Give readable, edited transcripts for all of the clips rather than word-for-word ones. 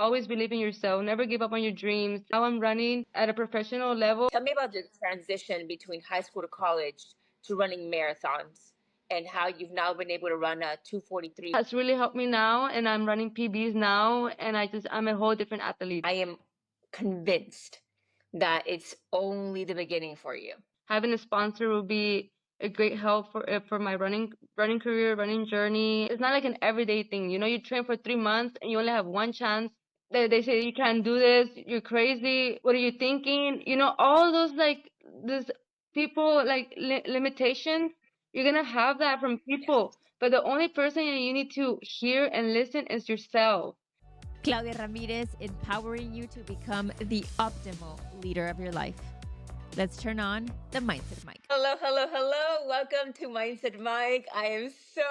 always believe in yourself. Never give up on your dreams. Now I'm running at a professional level. Tell me about the transition between high school to college to running marathons and how you've now been able to run a 2:43. Has really helped me now, and I'm running PBs now, and I'm a whole different athlete. I am convinced that it's only the beginning for you. Having a sponsor will be a great help for my running career, running journey. It's not like an everyday thing. You know, you train for 3 months and you only have one chance. They say you can't do this. You're crazy. What are you thinking? You know, all those like this people like limitations. You're gonna have that from people, but the only person you need to hear and listen is yourself. Claudia Ramirez, empowering you to become the optimal leader of your life. Let's turn on the Mindset Mic. Hello, hello, hello. Welcome to Mindset Mike. I am so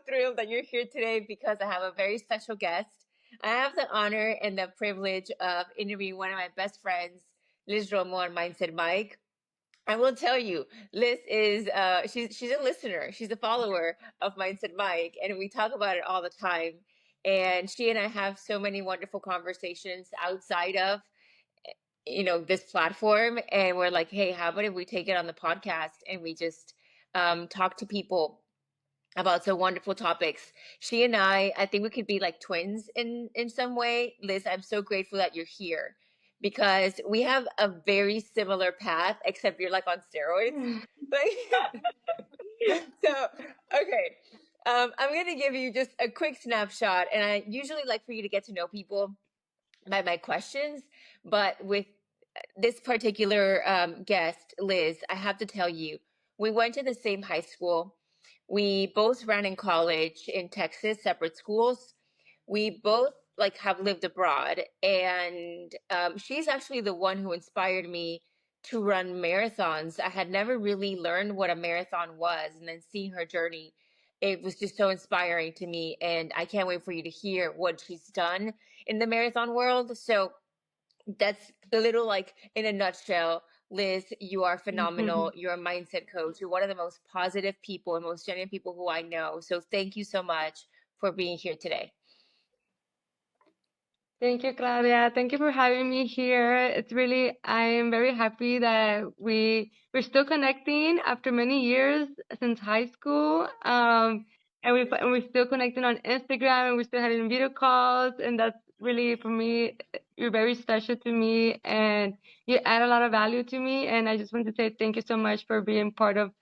thrilled that you're here today because I have a very special guest. I have the honor and the privilege of interviewing one of my best friends, Liz Romo on Mindset Mike. I will tell you, Liz is she's a listener. She's a follower of Mindset Mike, and we talk about it all the time. And she and I have so many wonderful conversations outside of this platform, and we're like, hey, how about if we take it on the podcast and we just talk to people about some wonderful topics. She and I think we could be like twins in some way. Liz, I'm so grateful that you're here because we have a very similar path, except you're like on steroids. So, okay. I'm going to give you just a quick snapshot, and I usually like for you to get to know people by my questions, but with this particular guest, Liz, I have to tell you, we went to the same high school. We both ran in college in Texas, separate schools. We both like have lived abroad, and she's actually the one who inspired me to run marathons. I had never really learned what a marathon was, and then seeing her journey, it was just so inspiring to me. And I can't wait for you to hear what she's done in the marathon world. So that's the little, like, in a nutshell. Liz, you are phenomenal. You're a mindset coach. You're one of the most positive people and most genuine people who I know. So thank you so much for being here today. Thank you, Claudia. Thank you for having me here. I am very happy that we're still connecting after many years since high school. And we're still connecting on Instagram, and we're still having video calls. And that's really, for me, you're very special to me, and you add a lot of value to me. And I just want to say thank you so much for being part of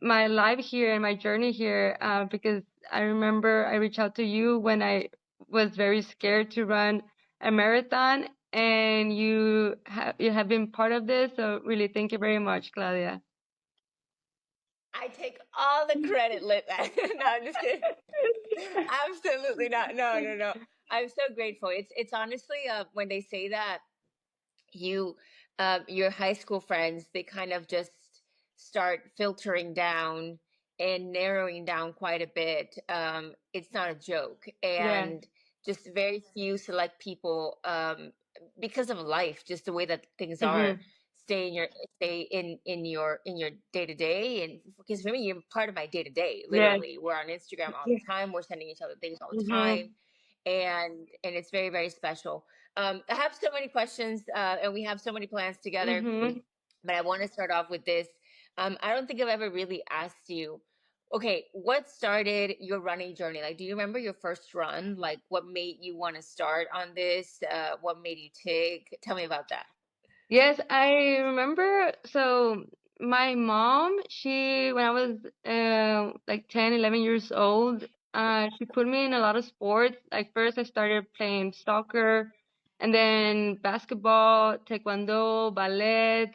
my life here and my journey here, because I remember I reached out to you when I was very scared to run a marathon, and you have been part of this. So really, thank you very much, Claudia. I take all the credit, Liz. No, I'm just kidding. Absolutely not. No. I'm so grateful. It's honestly when they say that you your high school friends, they kind of just start filtering down and narrowing down quite a bit. It's not a joke, Yeah. and just very few select people, because of life, just the way that things are, stay in your day to day. And because for me, you're part of my day to day. Yes. Literally, we're on Instagram all the time. We're sending each other things all the time, and it's very, very special. I have so many questions, and we have so many plans together. But I want to start off with this. I don't think I've ever really asked you, okay, what started your running journey? Like, do you remember your first run? Like, what made you want to start on this? What made you take? Tell me about that. Yes, I remember. So my mom, when I was like 10, 11 years old, she put me in a lot of sports. Like first I started playing soccer, and then basketball, taekwondo, ballet,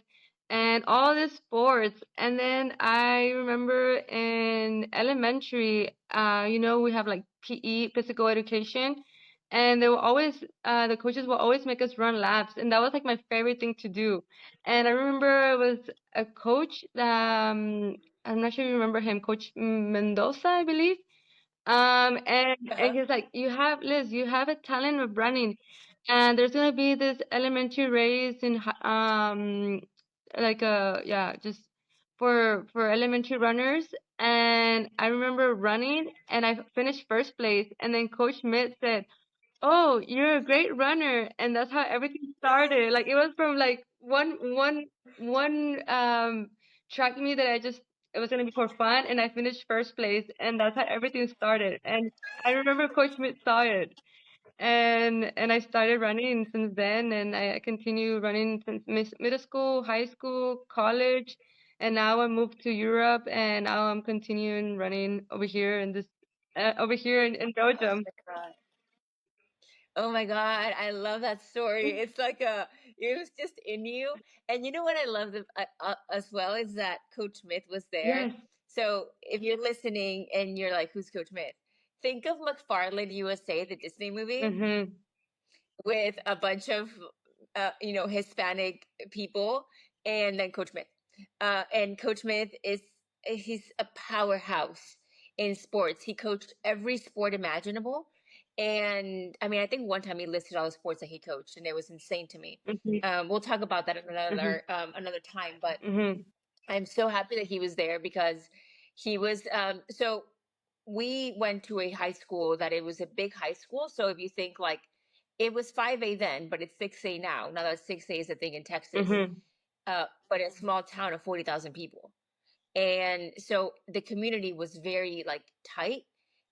and all these sports. And then I remember in elementary, we have like PE, physical education, and they will always the coaches will always make us run laps, and that was like my favorite thing to do. And I remember it was a coach, I'm not sure you remember him, Coach Mendoza, I believe. And he's like, Liz, you have a talent of running, and there's gonna be this elementary race in like just for elementary runners. And I remember running, and I finished first place, and then Coach Mitt said, oh, you're a great runner, and that's how everything started. Like it was from like one track meet that I just it was gonna be for fun, and I finished first place, and that's how everything started. And I remember Coach Schmidt saw it, and I started running since then, and I continue running since middle school, high school, college, and now I moved to Europe, and now I'm continuing running over here in this over here in Belgium. Oh my God, I love that story. It's like it was just in you. And you know what I love as well is that Coach Smith was there. Yes. So if you're listening and you're like, who's Coach Smith? Think of McFarland USA, the Disney movie, Mhm. with a bunch of, Hispanic people, and then Coach Smith. And Coach Smith he's a powerhouse in sports. He coached every sport imaginable. And I mean, I think one time he listed all the sports that he coached, and it was insane to me. Mhm. We'll talk about that Mhm. another time. But Mhm. I'm so happy that he was there because he was. So we went to a high school that it was a big high school. So if you think like it was 5A then, but it's 6A now. Now that 6A is a thing in Texas, Mhm. but a small town of 40,000 people. And so the community was very like tight.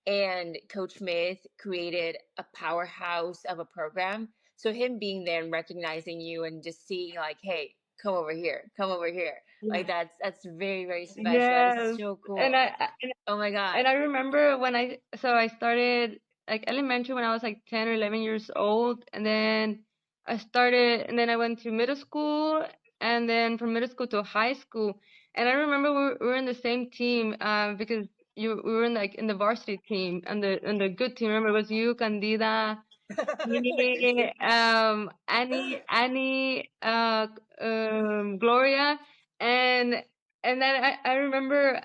And Coach Smith created a powerhouse of a program. So him being there and recognizing you and just seeing like, hey, come over here. Like Yeah. that's very, very special. That is Yes. so And cool. I Oh my God. And I remember when I started like elementary when I was like 10 or 11 years old, and then I went to middle school, and then from middle school to high school. And I remember we were in the same team, because we were in like in the varsity team and the good team. Remember, it was you, Candida, me, Annie, Gloria, and then I remember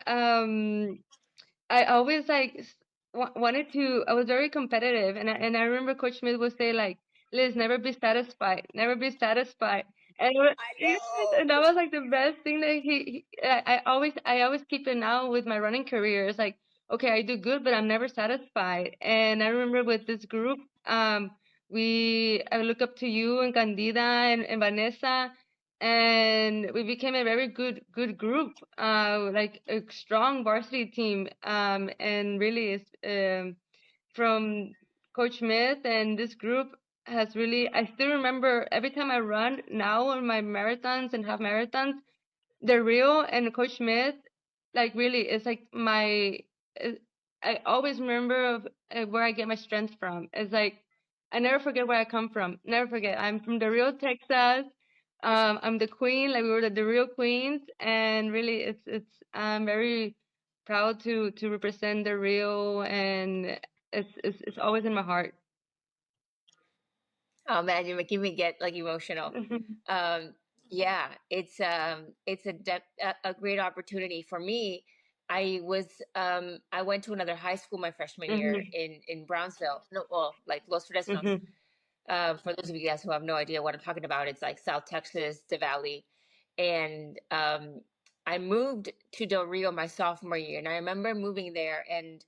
I always like wanted to. I was very competitive, and I remember Coach Smith would say like, "Liz, never be satisfied, never be satisfied." And I yes, know. and that was like the best thing that I always keep it now with my running career. It's like, okay, I do good, but I'm never satisfied. And I remember with this group, I look up to you and Candida and Vanessa, and we became a very good group, like a strong varsity team, and really is from Coach Smith, and this group has really, I still remember every time I run now on my marathons and half marathons, the real and Coach Smith, like really, it's like uh, I always remember of where I get my strength from. It's like I never forget where I come from. Never forget. I'm from the real Texas. I'm the queen. Like we were the real queens, and really, I'm very proud to represent the real, and it's always in my heart. Oh man, you're making me get like emotional. Um, yeah, it's a great opportunity for me. I went to another high school my freshman year Mhm, in Brownsville. No, well, like Los Fresnos. mhm, For those of you guys who have no idea what I'm talking about, it's like South Texas, the Valley, and I moved to Del Rio my sophomore year, and I remember moving there and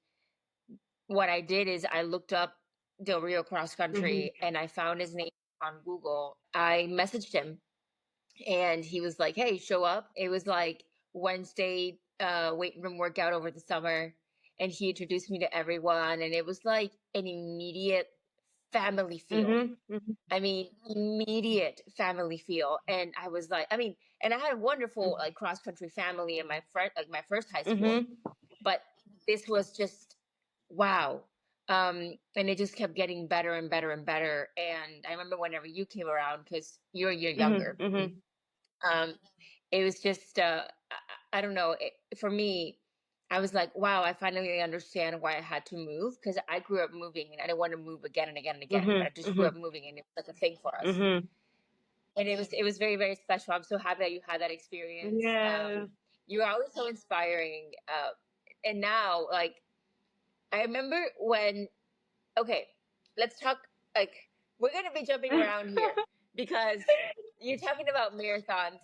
what I did is I looked up Del Rio cross mhm, country and I found his name on Google. I messaged him and he was like, "Hey, show up." It was like Wednesday weight room workout over the summer, and he introduced me to everyone, and it was like an immediate family feel. mhm, mhm, I mean, immediate family feel, and I was like, I mean, and I had a wonderful like cross country family in my friend like my first high school, mhm, but this was just wow. And it just kept getting better and better and better. And I remember whenever you came around, because you're a year mhm, younger, mhm, um, it was just, I don't know, for me, I was like, wow, I finally understand why I had to move because I grew up moving and I didn't want to move again and again and again, but I mhm, just grew mhm, up moving and it was like a thing for us. mhm. And it was very, very special. I'm so happy that you had that experience. Yes. You are always so inspiring. And now, like, I remember when, okay, let's talk, like, we're going to be jumping around here because you're talking about marathons,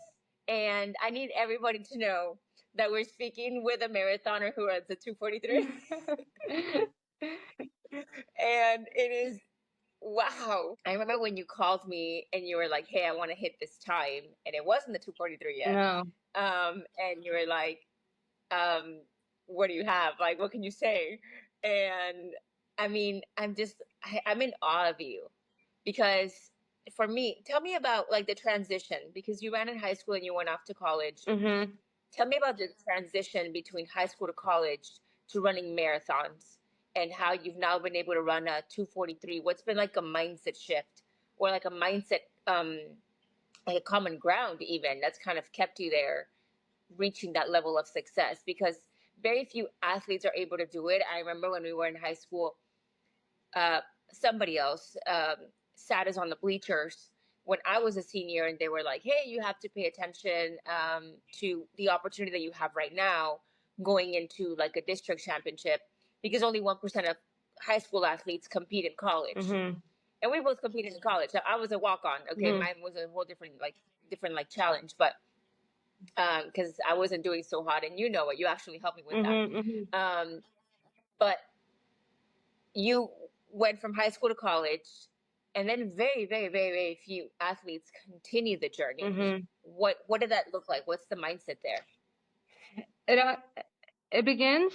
and I need everybody to know that we're speaking with a marathoner who runs a 2:43. And it is I remember when you called me and you were like, "Hey, I want to hit this time," and it wasn't the 2:43 yet. No. And you were like, um, "What do you have? Like, what can you say?" And I mean, I'm in awe of you because for me, tell me about like the transition because you ran in high school and you went off to college. Mhm. Tell me about the transition between high school to college to running marathons and how you've now been able to run a 2:43. What's been like a mindset shift or like a mindset, like a common ground, even that's kind of kept you there, reaching that level of success? Because very few athletes are able to do it. I remember when we were in high school, uh, somebody else sat us on the bleachers when I was a senior, and they were like, "Hey, you have to pay attention to the opportunity that you have right now, going into like a district championship, because only 1% of high school athletes compete in college." Mhm. And we both competed in college. So I was a walk on. Okay, Mhm. mine was a whole different like challenge, but because I wasn't doing so hot, and you know what, you actually helped me with that. Mhm. Mhm. Um, but you went from high school to college, and then very few athletes continue the journey. Mhm. What did that look like? What's the mindset there? It uh, it begins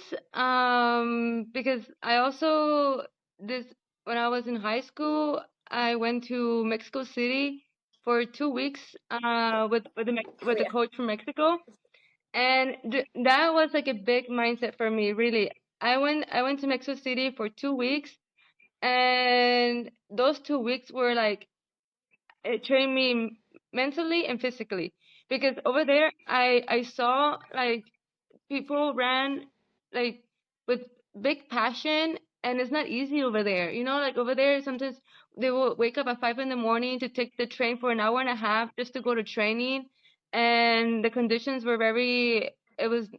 because I also this when I was in high school, I went to Mexico City for 2 weeks Oh with the yeah, coach from Mexico, and that was like a big mindset for me. Really, I went to Mexico City for 2 weeks, and those 2 weeks were like it trained me mentally and physically because over there I saw like people ran like with big passion, and it's not easy over there, like over there sometimes they will wake up at 5 in the morning to take the train for an hour and a half just to go to training, and the conditions were very it was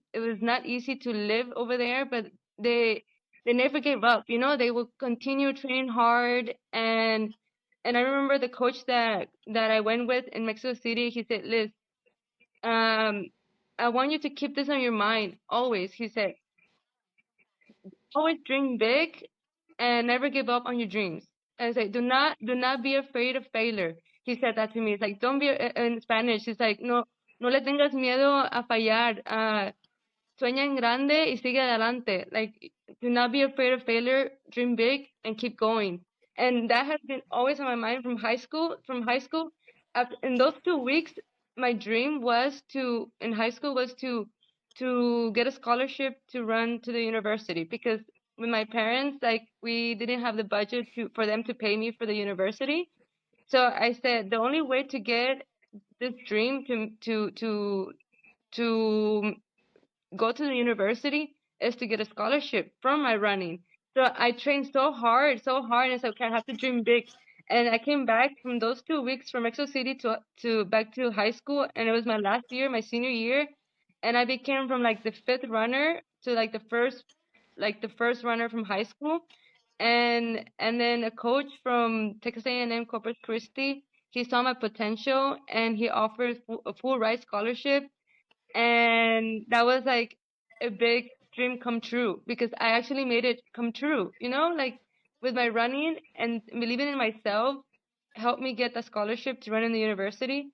not easy to live over there, but they they never gave up, they will continue training hard. And I remember the coach that I went with in Mexico City, he said, Liz, um, I want you to keep this on your mind always. He said, always dream big and never give up on your dreams. And I said, do not be afraid of failure. He said that to me. It's like, don't be in Spanish. It's like, no le tengas miedo a fallar. Sueña en grande y sigue adelante. Like, do not be afraid of failure. Dream big and keep going. And that has been always on my mind from high school. In those 2 weeks, my dream was in high school was to get a scholarship to run to the university because with my parents, like we didn't have the budget for them to pay me for the university. So I said the only way to get this dream to go to the university is to get a scholarship from my running. So I trained so hard, and I said, okay, I have to dream big. And I came back from those 2 weeks from Mexico City to back to high school, and it was my last year, my senior year, and I became from like the fifth runner to like the first runner from high school, and then a coach from Texas A&M Corpus Christi, he saw my potential and he offered a full ride scholarship, and that was like a big dream come true because I actually made it come true, like with my running and believing in myself helped me get the scholarship to run in the university.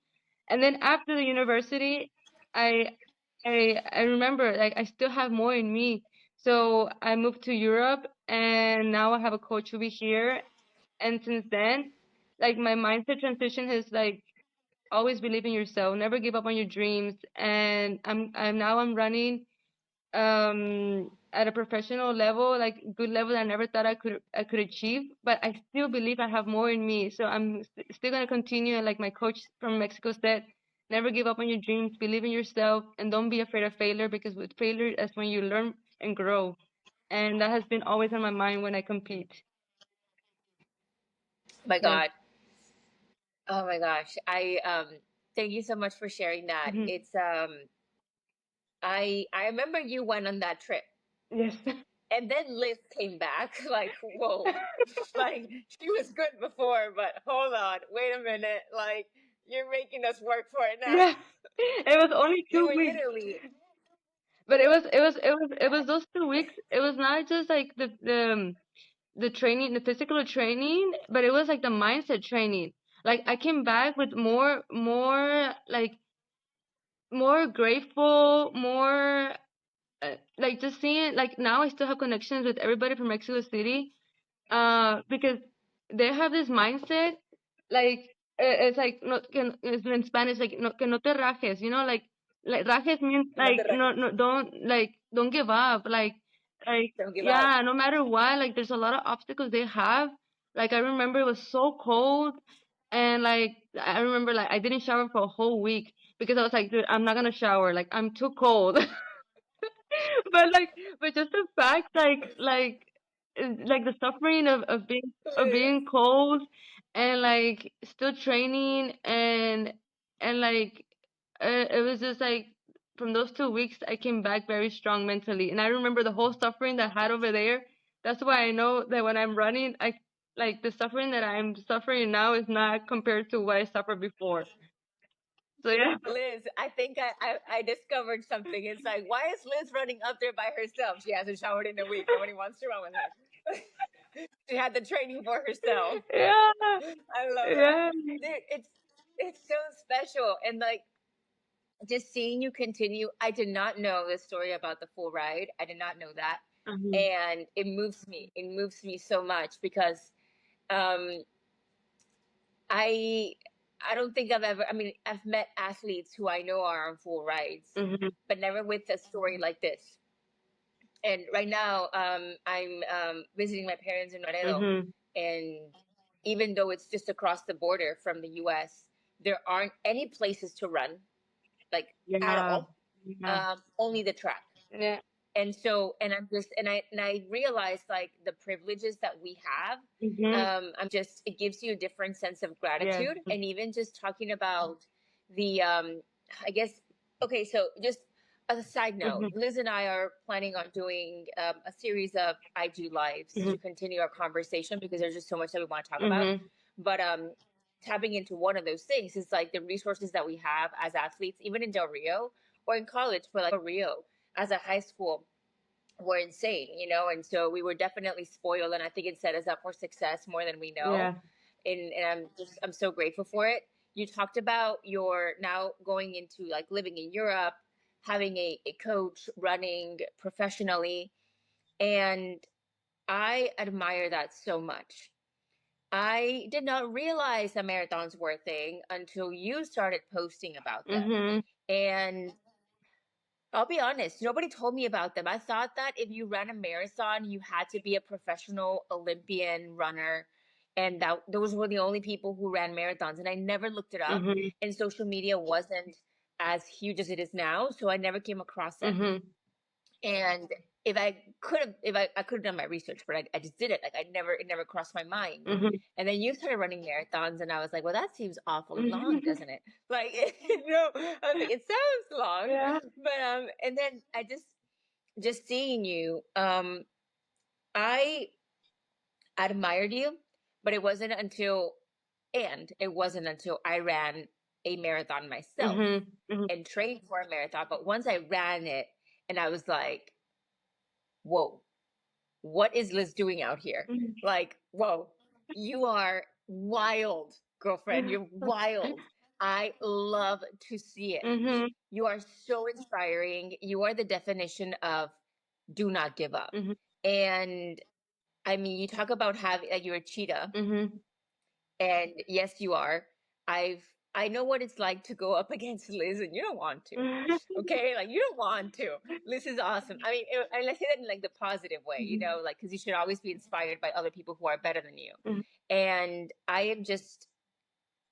And then after the university, I I remember like I still have more in me. So I moved to Europe and now I have a coach over here. And since then, like my mindset transition has like always believe in yourself, never give up on your dreams. And I'm running at a professional level, like good level I never thought I could achieve, but I still believe I have more in me. So I'm still going to continue, and like my coach from Mexico said, never give up on your dreams, believe in yourself, and don't be afraid of failure, because with failure that's when you learn and grow. And that has been always on my mind when I compete. My Yes. God. Oh my gosh. I thank you so much for sharing that. Hmm. It's I remember you went on that trip. Yes. And then Liz came back like, whoa. Like she was good before, but hold on, wait a minute. Like you're making us work for it now. Yeah. It was only You two were weeks. literally But it was those 2 weeks. It was not just like the training, the physical training, but it was like the mindset training. Like I came back with like more grateful, more like just seeing, like now I still have connections with everybody from Mexico City, because they have this mindset, like it's like no, it's in Spanish, like no, que no te rajes, you know, like rajes means No like te rajes. don't give up, like Don't give up. yeah, no matter what, like there's a lot of obstacles they have. Like I remember it was so cold, and like I remember like I didn't shower for a whole week because I was like, dude, I'm not gonna shower, like I'm too cold. but like but just the fact like the suffering of being cold, and like still training, and like it was just like from those 2 weeks I came back very strong mentally, and I remember the whole suffering that I had over there. That's why I know that when I'm running, I like the suffering that I'm suffering now is not compared to what I suffered before. So yeah. Liz, I think I discovered something. It's like, why is Liz running up there by herself? She hasn't showered in a week. Nobody wants to run with her. She had the training for herself. Yeah. I love it. Yeah. Dude, it's so special. And like just seeing you continue, I did not know the story about the full ride. I did not know that. Mhm. And it moves me. It moves me so much because um I I don't think I've ever, I mean, I've met athletes who I know are on full rides, Mhm. but never with a story like this. And right now, I'm visiting my parents in Laredo, Mhm. and even though it's just across the border from the US, there aren't any places to run, like at Yeah. all. Yeah. Only the track. Yeah. And so, and I'm just, and I realized like the privileges that we have. Mhm. I'm just, it gives you a different sense of Yes. gratitude. And even just talking about the I guess, okay, so just as a side note, Mhm. Liz and I are planning on doing a series of IG lives Mhm. to continue our conversation because there's just so much that we want to talk about. Mhm. But tapping into one of those things is like the resources that we have as athletes, even in Del Rio or in college, for like Rio as a high school, were insane, you know. And so we were definitely spoiled, and I think it set us up for success more than we know. Yeah. And I'm so grateful for it. You talked about your now going into like living in Europe, having a coach, running professionally, and I admire that so much. I did not realize that marathons were a thing until you started posting about them. Mhm. And I'll be honest, nobody told me about them. I thought that if you ran a marathon, you had to be a professional Olympian runner, and that those were the only people who ran marathons. And I never looked it up, Mhm. and social media wasn't as huge as it is now, so I never came across it. Mhm. And if I could have, if I could have done my research, but I just did it. Like it never crossed my mind. Mhm. And then you started running marathons, and I was like, well, that seems awfully long, Mhm. doesn't it? Like, I was like, it sounds long, Yeah. but and then I just seeing you, I admired you, but it wasn't until I ran a marathon myself Mhm. Mhm. and trained for a marathon. But once I ran it, and I was like, whoa, what is Liz doing out here? Mhm. Like, whoa, you are wild, girlfriend. You're wild. I love to see it. Mhm. You are so inspiring. You are the definition of do not give up. Mhm. And I mean, you talk about having like you're a cheetah, Mhm. and yes, you are. I've I know what it's like to go up against Liz, and you don't want to. Okay, like you don't want to. Liz is awesome. I mean, and I say that in like the positive way, you know, like because you should always be inspired by other people who are better than you. Mhm. And I am just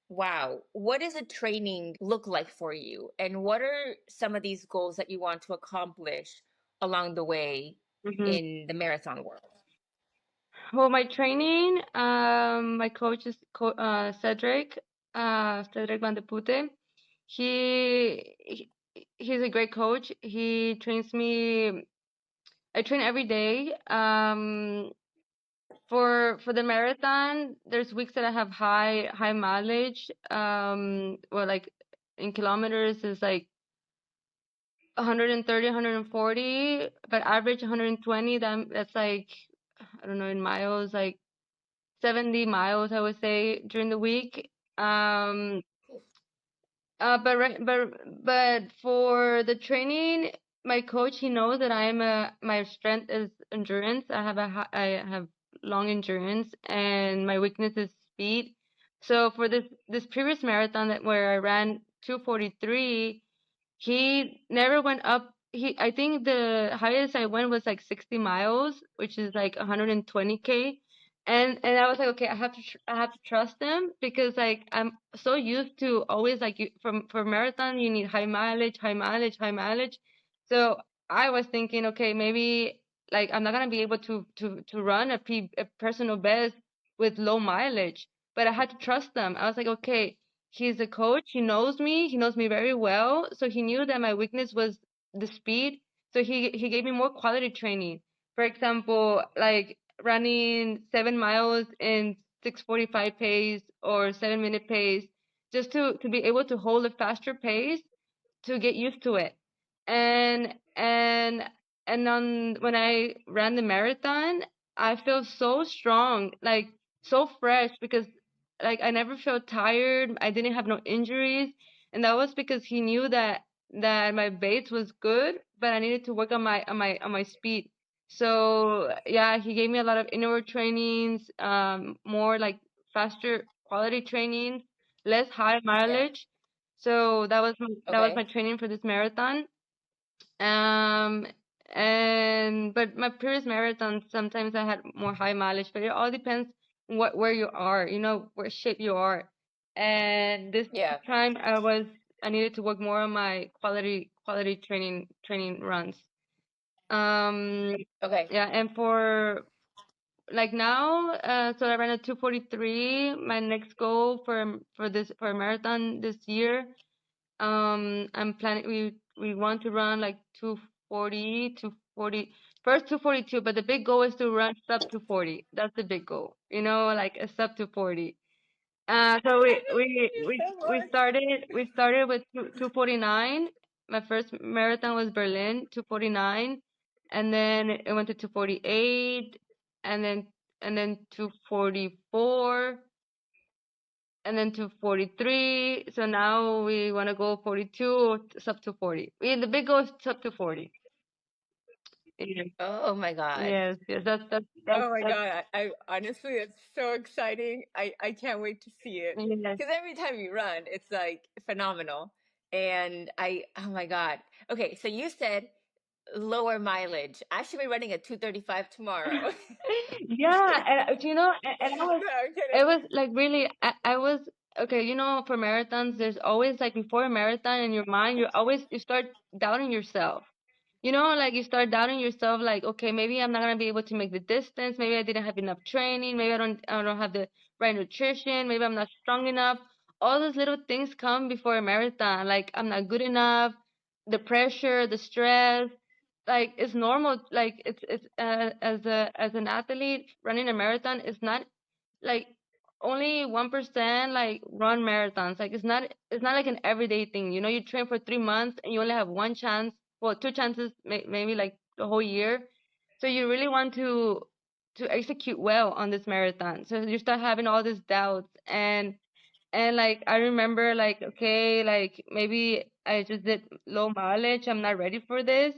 wow. What does a training look like for you, and what are some of these goals that you want to accomplish along the way Mhm. in the marathon world? Well, my training, my coach is Cedric, Cedric Van de Pute. He's a great coach. He trains me. I train every day. For the marathon, there's weeks that I have high mileage. Well, like in kilometers is like 130, 140, but average 120. That's like I don't know, in miles, like 70 miles, I would say, during the week. Um, but for the training, my coach, he knows that my strength is endurance. I have long endurance, and my weakness is speed. So for this previous marathon where I ran 2:43, he never went up. I think the highest I went was like 60 miles, which is like 120K. And I was like, okay, I have to trust him because like I'm so used to always like from for marathon you need high mileage, high mileage, high mileage. So I was thinking, okay, maybe like I'm not gonna be able to run a personal best with low mileage, but I had to trust them. I was like, okay, he's a coach. He knows me very well. So he knew that my weakness was the speed. So he gave me more quality training. For example, like running 7 miles in 6:45 pace or 7 minute pace, just to be able to hold a faster pace to get used to it. And and and on when I ran the marathon, I feel so strong, like so fresh because like I never felt tired. I didn't have no injuries, and that was because he knew that my base was good, but I needed to work on my speed. So yeah, he gave me a lot of indoor trainings, more like faster quality trainings, less high Yeah. mileage. So that was my Okay. training for this marathon. Um, and but my previous marathon sometimes I had more high mileage, but it all depends where you are, where shape you are. And this Yeah. time I needed to work more on my quality training runs. Um, Okay. yeah, and for like now, so I ran a 2:43. My next goal for a marathon this year, I'm planning. We want to run like 2:40, 2:40, first 2:42, but the big goal is to run sub 2:40. That's the big goal, like a sub 2:40. So I believe you so much. we started with 2:49. My first marathon was Berlin, 2:49, and then it went to 2:48, and then 2:44, and then to 43. So now we want to go 42, sub to 40. The big goal is sub to 40. Yes, Oh my God. yes. Oh my That's God. I honestly, it's so exciting. I can't wait to see it. yes. Because every time you run, it's like phenomenal. And oh my God. Okay, so you said lower mileage. I should be running at 235 tomorrow. Yeah, and and No, I'm it kidding. was like really, I was okay. For marathons, there's always like before a marathon in your mind, you start doubting yourself. Like you start doubting yourself, like, okay, maybe I'm not gonna be able to make the distance. Maybe I didn't have enough training. Maybe I don't have the right nutrition. Maybe I'm not strong enough. All those little things come before a marathon. Like I'm not good enough. The pressure, the stress, like it's normal. Like it's as an athlete running a marathon, it's not like only 1% like run marathons. Like it's not like an everyday thing. You train for 3 months and you only have one chance, well, two chances, maybe like the whole year. So you really want to execute well on this marathon. So you start having all these doubts, and like I remember, like, okay, like maybe I just did low mileage. I'm not ready for this.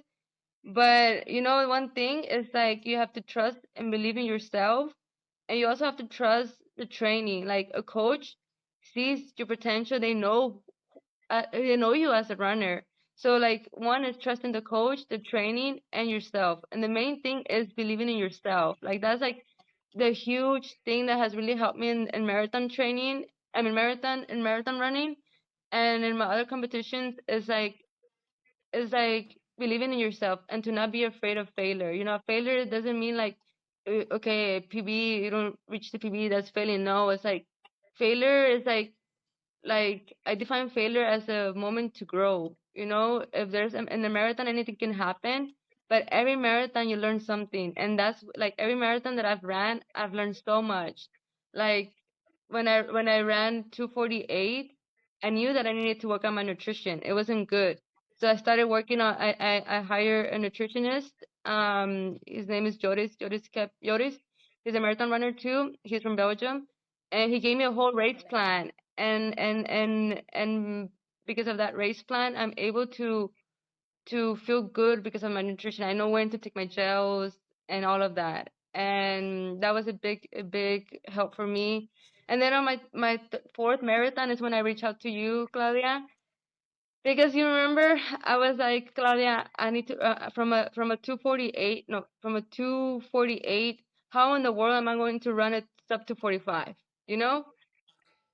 But one thing is like you have to trust and believe in yourself, and you also have to trust the training. Like a coach sees your potential. They know you as a runner. So like one is trusting the coach, the training, and yourself. And the main thing is believing in yourself. Like that's like the huge thing that has really helped me in marathon training. I mean marathon running, and in my other competitions is like believing in yourself and to not be afraid of failure. Failure doesn't mean like okay, PB, you don't reach the PB, that's failing. No, it's like failure is like I define failure as a moment to grow. If there's in a marathon, anything can happen, but every marathon you learn something, and that's like every marathon that I've ran, I've learned so much. Like when I ran 2:48, I knew that I needed to work on my nutrition. It wasn't good, so I started working on. I hired a nutritionist. His name is Joris. Joris. He's a marathon runner too. He's from Belgium, and he gave me a whole race plan. And because of that race plan, I'm able to feel good because of my nutrition. I know when to take my gels and all of that. And that was a big help for me. And then on fourth marathon is when I reached out to you, Claudia, because you remember I was like, Claudia, I need to from a 2:48, no, from a 2:48. How in the world am I going to run it up to 45? You know,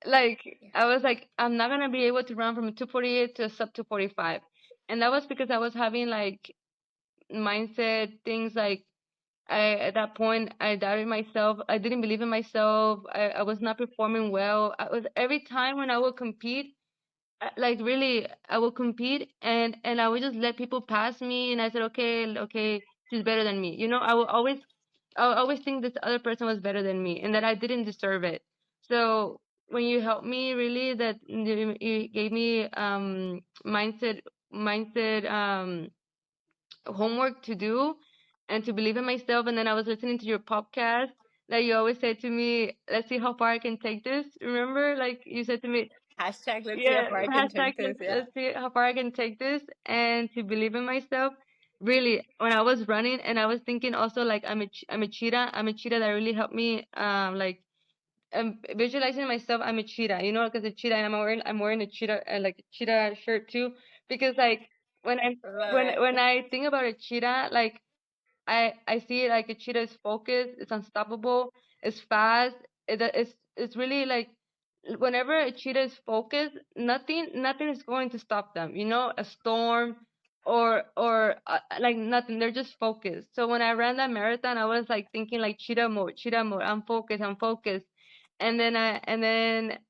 like Yeah. I was like, I'm not gonna be able to run from a 2:48 to a sub 2:45, and that was because I was having like mindset things like I at that point I doubted myself. I didn't believe in myself. I was not performing well. I was every time when I would compete, like really I would compete and I would just let people pass me and I said, okay, okay, she's better than me. I would always think this other person was better than me and that I didn't deserve it. So when you helped me really that you gave me mindset homework to do and to believe in myself. And then I was listening to your podcast that you always say to me, let's see how far I can take this. Remember, like you said to me, Hashtag let's see how yeah, far I can hashtag take this. Yeah. let's see how far I can take this and to believe in myself. Really, when I was running and I was thinking also like I'm a cheetah. I'm a cheetah that really helped me like visualizing myself. I'm a cheetah, because a cheetah and I'm wearing a cheetah like a cheetah shirt too because like when I Love when it. I think about a cheetah like I see it like a cheetah is focused, it's unstoppable, it's fast. It's really like whenever a cheetah is focused, nothing is going to stop them. A storm or like nothing. They're just focused. So when I ran that marathon, I was like thinking like cheetah mode. I'm focused. I'm focused. And then I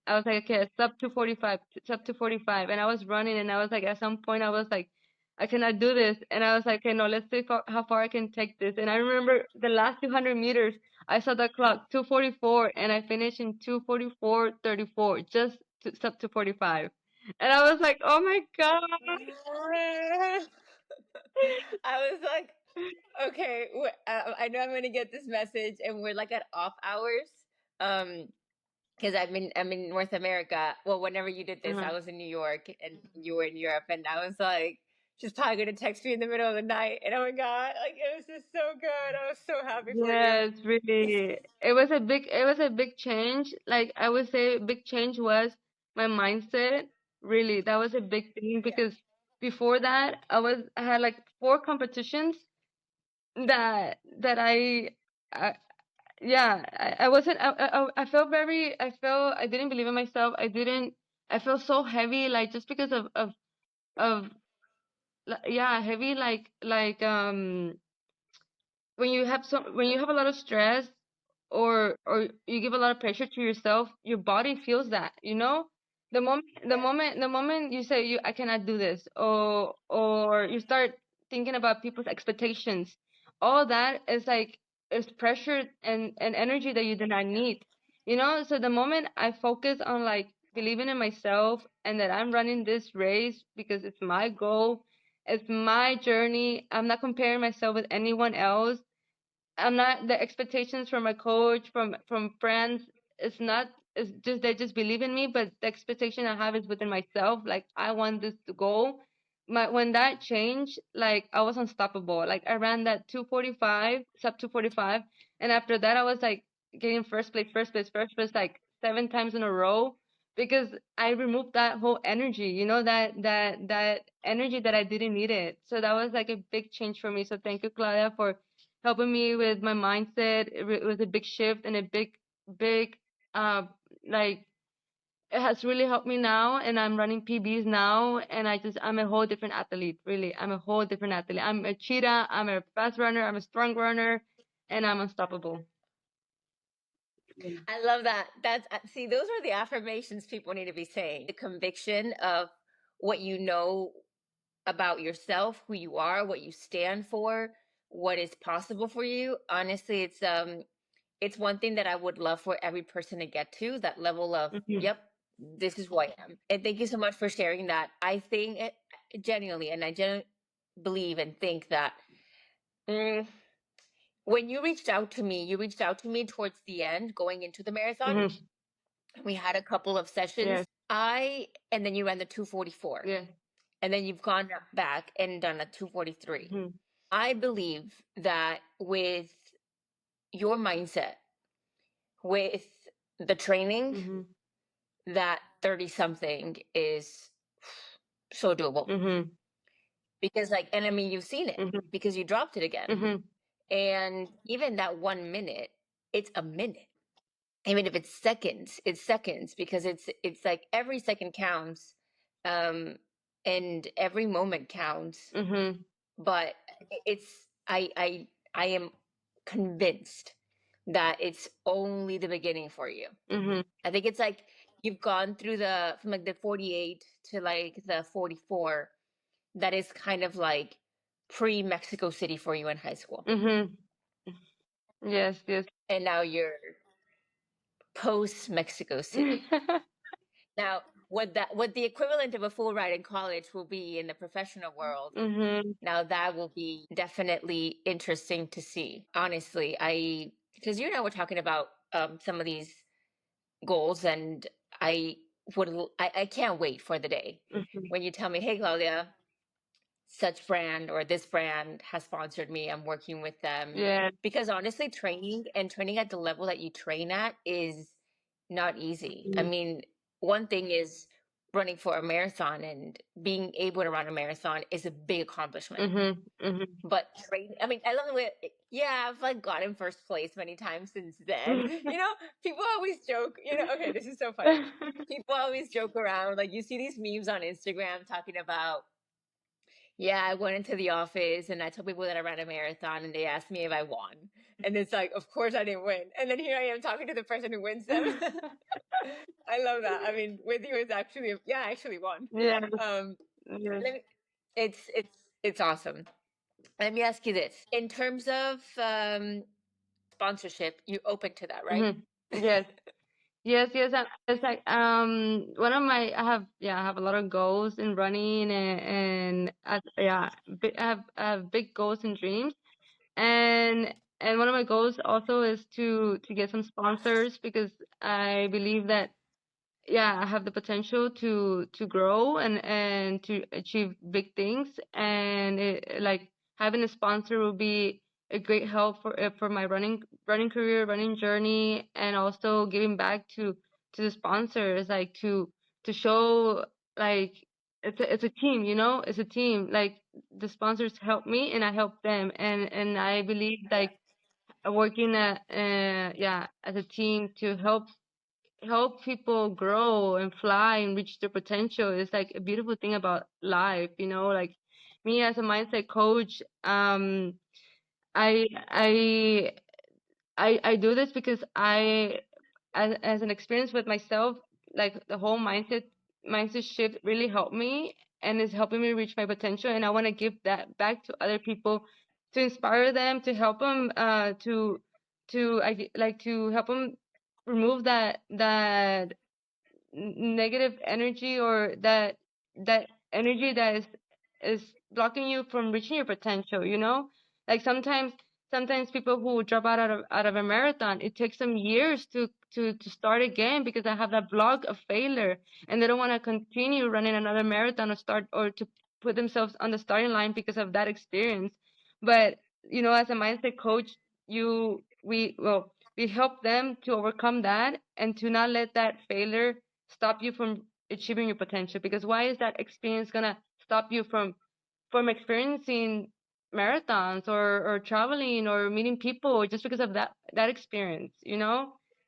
was like, okay, it's up to 45, it's up to 45, and I was running, and I was like, at some point, I was like, I cannot do this. And I was like, okay, no, let's see how far I can take this. And I remember the last 200 meters, I saw the clock, 2:44, and I finished in 2:44:34, just up to 45. And I was like, oh my God. I was like, okay, I know I'm gonna get this message, and we're like at off hours. Um, because I'm in North America. Well, whenever you did this, Uh-huh. I was in New York, and you were in Europe, and I was like, she's probably gonna text me in the middle of the night, and oh my god, like it was just so good. I was so happy for you. Yes, really. It was a big change. Like I would say a big change was my mindset. Really, that was a big thing Yeah. because before that I had like four competitions that I yeah, I wasn't I felt I didn't believe in myself. I felt so heavy like just because of yeah, heavy like when you have a lot of stress or you give a lot of pressure to yourself, your body feels that. Yeah. The moment you say I cannot do this, or you start thinking about people's expectations, all that is pressure and energy that you do not need. So the moment I focus on like believing in myself and that I'm running this race because it's my goal, it's my journey, I'm not comparing myself with anyone else. I'm not the expectations from my coach, from friends. It's not. It's just they just believe in me, but the expectation I have is within myself. Like I want this to go. When that changed, like I was unstoppable. Like I ran that 2:45, sub 2:45, and after that I was like getting first place, first place, first place, like 7 times in a row because I removed that whole energy. That energy that I didn't need it. So that was like a big change for me. So thank you, Claudia, for helping me with my mindset. It was a big shift and a big, uh, like, it has really helped me now. And I'm running PBs now. And I'm a whole different athlete, really. I'm a whole different athlete. I'm a cheetah. I'm a fast runner. I'm a strong runner. And I'm unstoppable. Yeah. I love that. That's see, those are the affirmations people need to be saying. The conviction of what you know about yourself, who you are, what you stand for, what is possible for you. Honestly, it's one thing that I would love for every person to get to, that level of, Mhm. yep, this is who I am. And thank you so much for sharing that. I think genuinely, and I genuinely believe and think that mm, when you reached out to me, you reached out to me towards the end, going into the marathon. We had a couple of sessions. Yes. And then you ran the 2:44. Yeah. And then you've gone back and done a 2:43. I believe that with your mindset, with the training, that 30 something is so doable. Because and I mean, you've seen it because you dropped it again. And even that 1 minute, it's a minute. Even if it's seconds, because it's like every second counts, and every moment counts. But it's I am convinced that it's only the beginning for you. I think it's like you've gone through from like the 48 to like the 44. That is kind of like pre Mexico City for you in high school. Yes, yes. And now you're post Mexico City. Now, what the equivalent of a full ride in college will be in the professional world, now that will be definitely interesting to see. Honestly, because you and I were talking about some of these goals, and I can't wait for the day when you tell me, hey, Claudia, such brand or this brand has sponsored me. I'm working with them. Yeah. Because honestly, training at the level that you train at is not easy. I mean, one thing is running for a marathon, and being able to run a marathon is a big accomplishment. But I mean, I love the way, yeah, I've like gotten first place many times since then. People always joke, okay, this is so funny. People always joke around, like you see these memes on Instagram talking about, yeah, I went into the office and I told people that I ran a marathon and they asked me if I won. And it's like, of course I didn't win. And then here I am talking to the person who wins them. I love that. I mean, with you, it's actually, yeah, I actually won. Yeah. Let me, it's awesome. Let me ask you this. In terms of sponsorship, you open to that, right? Yes. Yes, yes. It's like one of my I have a lot of goals in running, and I have big goals and dreams, and one of my goals also is to get some sponsors, because I believe that I have the potential to grow and to achieve big things, and like having a sponsor will be a great help for my running career, running journey, and also giving back to the sponsors, like to show, like it's a team, it's a team. Like the sponsors help me and I help them, and I believe like working as a team to help people grow and fly and reach their potential is like a beautiful thing about life, like me as a mindset coach. I I I do this because as an experience with myself, like the whole mindset shift really helped me and is helping me reach my potential, and I want to give that back to other people, to inspire them, to help them like to help them remove that negative energy, or that energy that is blocking you from reaching your potential, like sometimes people who drop out of a marathon, it takes them years to start again, because they have that block of failure, and they don't want to continue running another marathon, or to put themselves on the starting line because of that experience. But as a mindset coach, we help them to overcome that, and to not let that failure stop you from achieving your potential. Because why is that experience gonna stop you from experiencing marathons, or traveling, or meeting people, just because of that experience,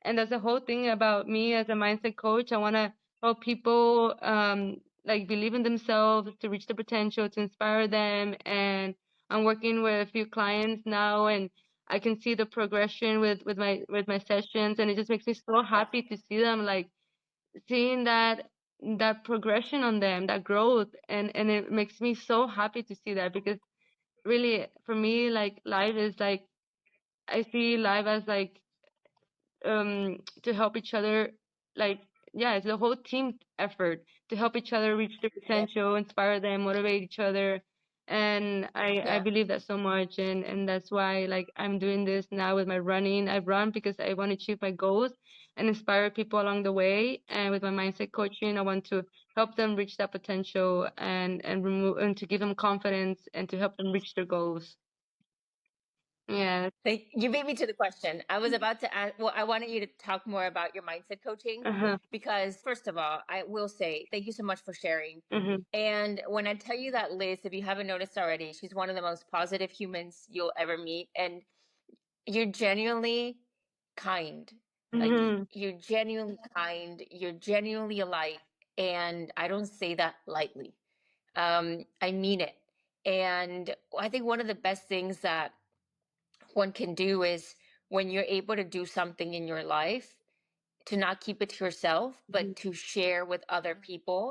and that's the whole thing about me as a mindset coach. I want to help people like believe in themselves, to reach their potential, to inspire them. And I'm working with a few clients now, and I can see the progression with my sessions, and it just makes me so happy to see them, like seeing that progression on them, that growth, and it makes me so happy to see that, because really for me, like life is like, I see life as like to help each other, like it's a whole team effort to help each other reach their Yeah. potential, inspire them, motivate each other, And I Yeah. believe that so much, and that's why like I'm doing this now with my running. I run because I want to achieve my goals and inspire people along the way. And with my mindset coaching, I want to help them reach that potential and remove and to give them confidence and to help them reach their goals. Yeah. Like, you beat me to the question. I was about to ask, well, I wanted you to talk more about your mindset coaching Uh-huh. because, first of all, I will say thank you so much for sharing. Mhm. And when I tell you that Liz, if you haven't noticed already, she's one of the most positive humans you'll ever meet. And you're genuinely kind. Like, Mhm. you're genuinely kind, you're genuinely a light. And I don't say that lightly. I mean it. And I think one of the best things that one can do is when you're able to do something in your life to not keep it to yourself Mhm. but to share with other people.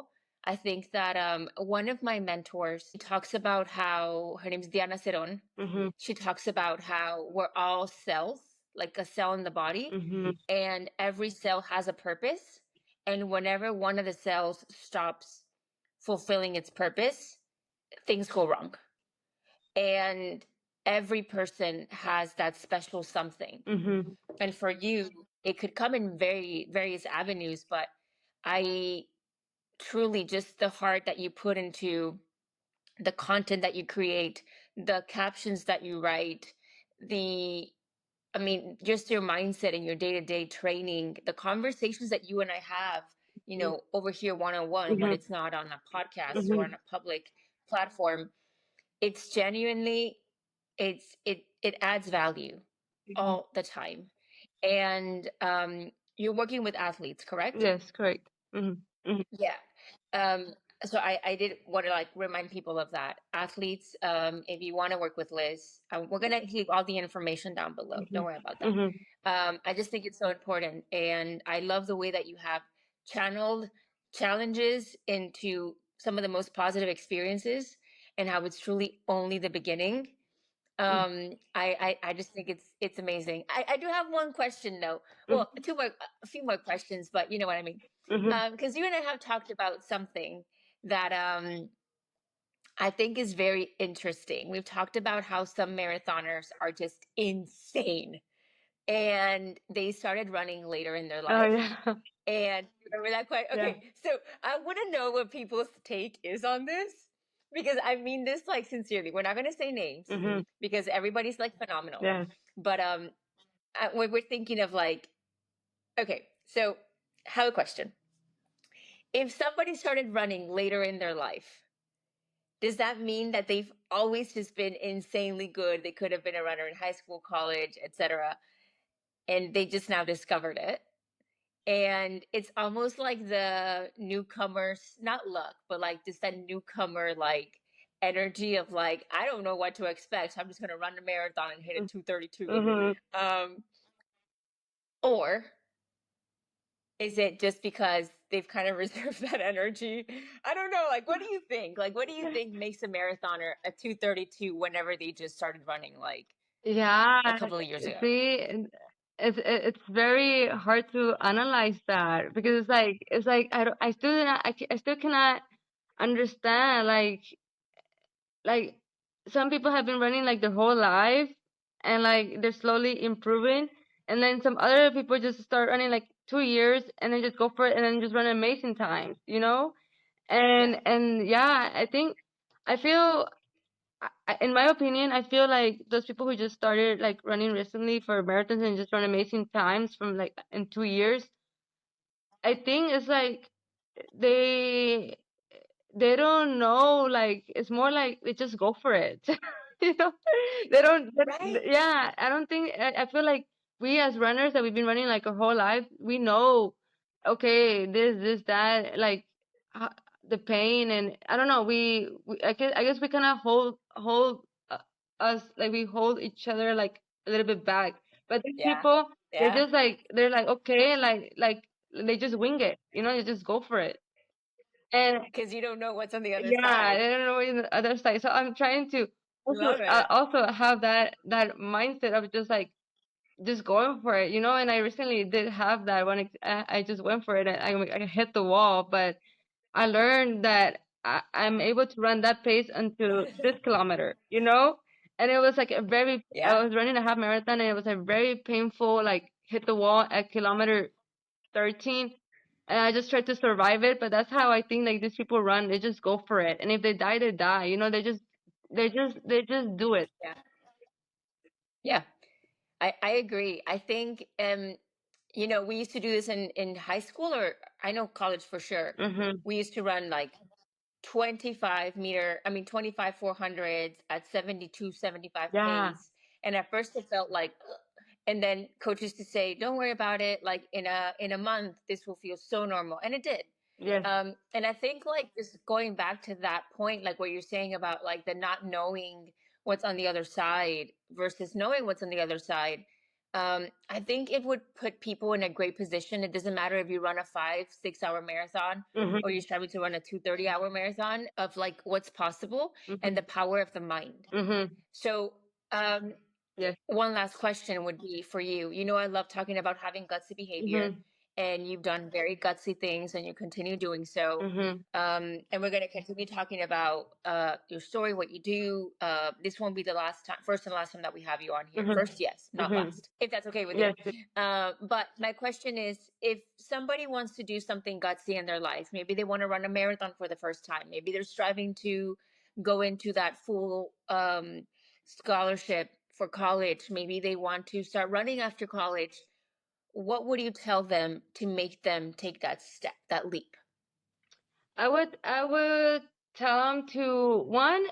I think that one of my mentors talks about how, her name's Diana Ceron. Mhm. She talks about how we're all cells, like a cell in the body, Mhm. and every cell has a purpose, and whenever one of the cells stops fulfilling its purpose, things go wrong. And every person has that special something. Mhm. And for you, it could come in very various avenues, but I truly, just the heart that you put into the content that you create, the captions that you write, the I mean, just your mindset and your day-to-day training, the conversations that you and I have, over here one-on-one when Mhm. it's not on a podcast or on Mhm. a public platform, it's genuinely, it adds value Mhm. all the time. And you're working with athletes, correct? Yes, correct. Mhm. Mhm. Yeah. Um, so I did want to like remind people of that. Athletes, if you want to work with Liz, we're gonna leave all the information down below. Don't Mhm. worry about that. Mhm. I just think it's so important, and I love the way that you have channeled challenges into some of the most positive experiences, and how it's truly only the beginning. I just think it's amazing. I do have one question though. Well, Mhm. two more, a few more questions, but you know what I mean. Mhm. Because you and I have talked about something that I think is very interesting. We've talked about how some marathoners are just insane, and they started running later in their Oh life. yeah. And remember that quite? Yeah. Okay, so I want to know what people's take is on this, because I mean this like sincerely. We're not going to say names Mhm. because everybody's like phenomenal, Yes. but we're thinking of like, okay, so I have a question. If somebody started running later in their life, does that mean that they've always just been insanely good? They could have been a runner in high school, college, etc., and they just now discovered it. And it's almost like the newcomers, not luck, but like just that newcomer like energy of like, I don't know what to expect, so I'm just gonna run a marathon and hit a 2:32. Mhm. Or is it just because they've kind of reserved that energy? I don't know. Like, what do you think? Like, what do you think makes a marathoner a 2:32 whenever they just started running like Yeah, a couple of years ago? see, it's very hard to analyze that because it's like I still not, I still cannot understand like some people have been running like their whole life and like they're slowly improving, and then some other people just start running like 2 years and then just go for it and then just run amazing times, you know? Yeah. And yeah, I think I feel in my opinion, I feel like those people who just started like running recently for marathons and just run amazing times from like in 2 years, I think it's like they they don't know, like it's more like they just go for it. You know, Right? yeah, I don't think I feel like we as runners that we've been running like our whole life, we know, okay, this that like uh, the pain, and I don't know, we I guess we kind of hold us, like we hold each other like a little bit back, but these Yeah. people, Yeah. they're like okay, like they just wing it, you know, they just go for it. And Because you don't know what's on the other yeah, I side. don't know what the other side. So I'm trying to Love it. also have that mindset of just like just going for it, you know. And I recently did have that when I just went for it and I hit the wall, but I learned that I'm able to run that pace until this kilometer, you know? And it was like Yeah. I was running a half marathon and it was a very painful, like hit the wall at kilometer 13. And I just tried to survive it, but that's how I think like these people run. They just go for it. And if they die, they die. You know, they just do it. Yeah. Yeah. I agree. I think we used to do this in high school, or I know college for sure. Mhm. We used to run like 25 400s at 72, 75 Yeah. pace. And at first it felt like, ugh. And then coaches to say, don't worry about it. Like in a month, this will feel so normal. And it did. Yes. And I think like just going back to that point, like what you're saying about like the not knowing what's on the other side versus knowing what's on the other side. I think it would put people in a great position. It doesn't matter if you run a 5, 6 hour marathon or Mhm. you're striving to run a 230-hour marathon, of like what's possible and the Mhm. power of the mind. Mhm. So, um, Yes. one last question would be for you. I love talking about having gutsy behavior, Mhm. and you've done very gutsy things, and you continue doing so. Mhm. And we're going to continue talking about your story, what you do. This won't be the first and last time that we have you on here. Mhm. First, yes, not Mhm. last, if that's okay with you. Yes. But my question is, if somebody wants to do something gutsy in their life, maybe they want to run a marathon for the first time, maybe they're striving to go into that full scholarship for college, maybe they want to start running after college, what would you tell them to make them take that step, that leap? I would tell them to one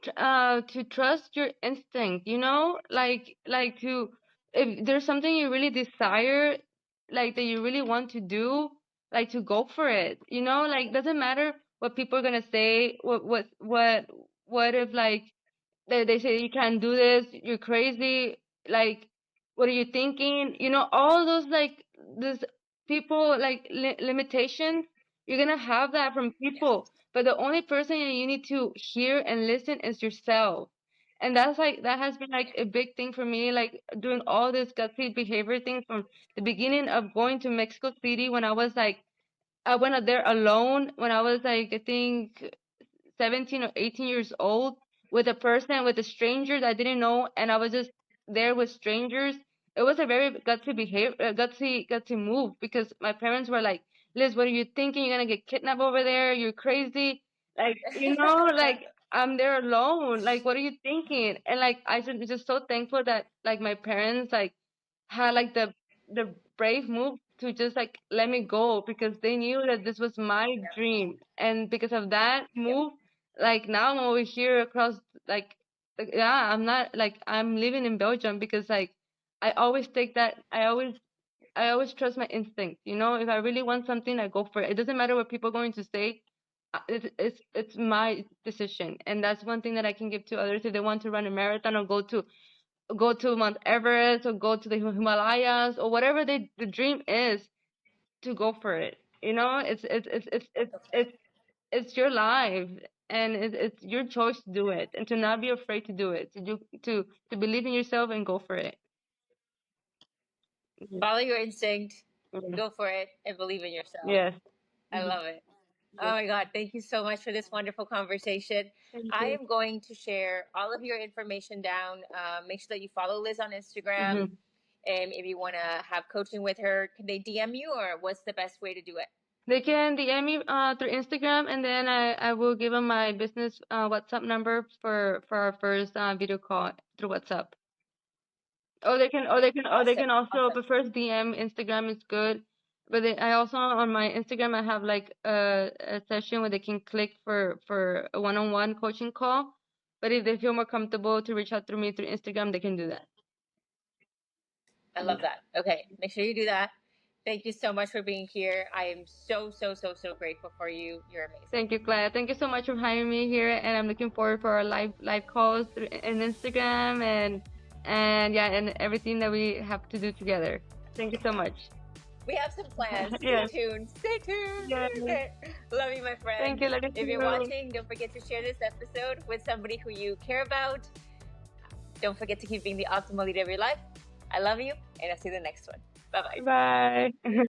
to trust your instinct, you know, like to if there's something you really desire, like that you really want to do, like to go for it, you know, like doesn't matter what people are gonna say, what if like they say you can't do this, you're crazy, like what are you thinking? You know, all those like this people like limitations, you're gonna have that from people, but the only person you need to hear and listen is yourself. And that's like that has been like a big thing for me, like doing all this gutsy behavior things from the beginning of going to Mexico City when I was like I went out there alone when I was like I think 17 or 18 years old with a person, with a stranger that I didn't know, and I was just there with strangers. It was a very gutsy gutsy move because my parents were like, Liz, what are you thinking? You're gonna get kidnapped over there. You're crazy. Like, you know, like I'm there alone. Like, what are you thinking? And like, just so thankful that like my parents like had like the brave move to just like let me go because they knew that this was my dream, and because of that Yep. move, like now I'm over here across like, yeah, I'm not like I'm living in Belgium because like I always take that I always trust my instinct, you know. If I really want something, I go for it. It doesn't matter what people are going to say. It's my decision, and that's one thing that I can give to others if they want to run a marathon or go to Mount Everest or go to the Himalayas or whatever the dream is, to go for it. You know, it's your life, and it's your choice to do it and to not be afraid to do it. To believe in yourself and go for it. Mhm. Follow your instinct, Yeah. go for it, and believe in yourself. Yes. I Mhm. love it. Oh Yes. my God. Thank you so much for this wonderful conversation. Thank I you. am going to share all of your information down. Make sure that you follow Liz on Instagram. Hmm. And if you want to have coaching with her, can they DM you, or what's the best way to do it? They can DM me through Instagram, and then I will give them my business WhatsApp number for our first video call through WhatsApp. Or they Awesome. can also, Awesome. but first DM Instagram is good. But I also on my Instagram I have like a session where they can click for a one-on-one coaching call. But if they feel more comfortable to reach out through me through Instagram, they can do that. I love Yeah. that. Okay. Make sure you do that. Thank you so much for being here. I am so, so, so, so grateful for you. You're amazing. Thank you, Claudia. Thank you so much for having me here, and I'm looking forward for our live calls through in Instagram and yeah, and everything that we have to do together. Thank you so much. We have some plans. Stay Yes. tuned. Stay tuned. Yes. Okay. Love you, my Thank friend. you. Love you If you're too. watching, don't forget to share this episode with somebody who you care about. Don't forget to keep being the optimal leader of your life. I love you, and I'll see you in the next one. Bye bye. Bye.